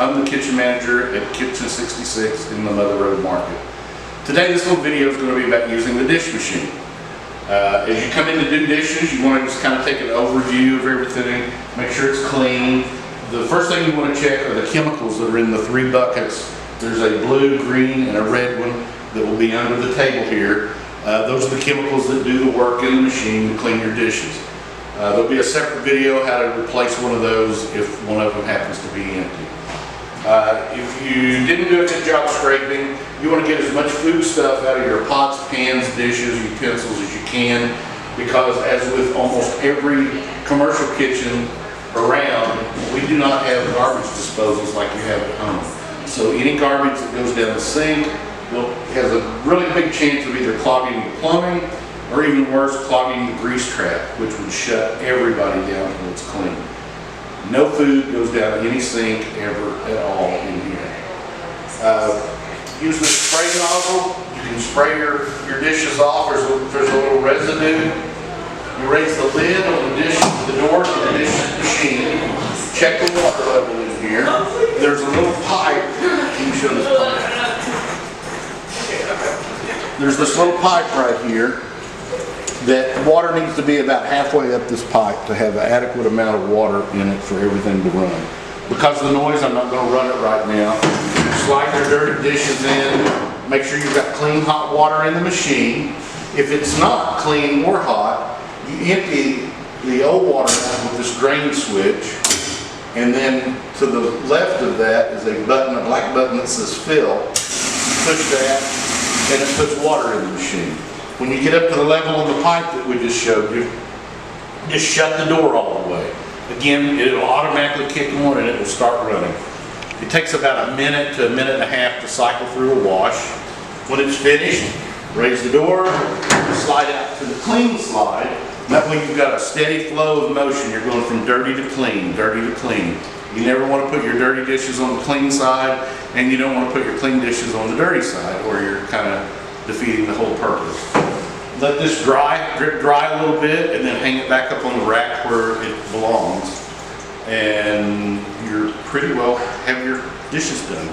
I'm the kitchen manager at Kitchen 66 in the Mother Road Market. Today this little video is going to be about using the dish machine. As you come in to do dishes, you want to just kind of take an overview of everything, make sure it's clean. The first thing you want to check are the chemicals that are in the 3 buckets. There's a blue, green, and a red one that will be under the table here. Those are the chemicals that do the work in the machine to clean your dishes. There'll be a separate video how to replace one of those if one of them happens to be empty. If you didn't do a good job scraping, you want to get as much food stuff out of your pots, pans, dishes, utensils as you can, because as with almost every commercial kitchen around, we do not have garbage disposals like you have at home. So any garbage that goes down the sink has a really big chance of either clogging the plumbing or even worse, clogging the grease trap, which would shut everybody down until it's clean. No food goes down any sink ever at all in here. Use the spray nozzle. You can spray your dishes off. There's a little residue. You raise the lid on the dish, the door to the dish machine. Check the water level in here. There's a little pipe. Let me show this pipe. There's this little pipe right here that water needs to be about halfway up this pipe to have an adequate amount of water in it for everything to run. Because of the noise, I'm not going to run it right now. Slide your dirty dishes in. Make sure you've got clean hot water in the machine. If it's not clean or hot, you empty the old water out with this drain switch. And then to the left of that is a button, a black button that says fill. Push that and it puts water in the machine. When you get up to the level of the pipe that we just showed you, just shut the door all the way. Again, it'll automatically kick on and it will start running. It takes about a minute to a minute and a half to cycle through a wash. When it's finished, raise the door, slide out to the clean slide. That way you've got a steady flow of motion. You're going from dirty to clean, dirty to clean. You never want to put your dirty dishes on the clean side, and you don't want to put your clean dishes on the dirty side, or you're kind of defeating the whole purpose. Let this dry, drip dry a little bit, and then hang it back up on the rack where it belongs. And you're pretty well have your dishes done.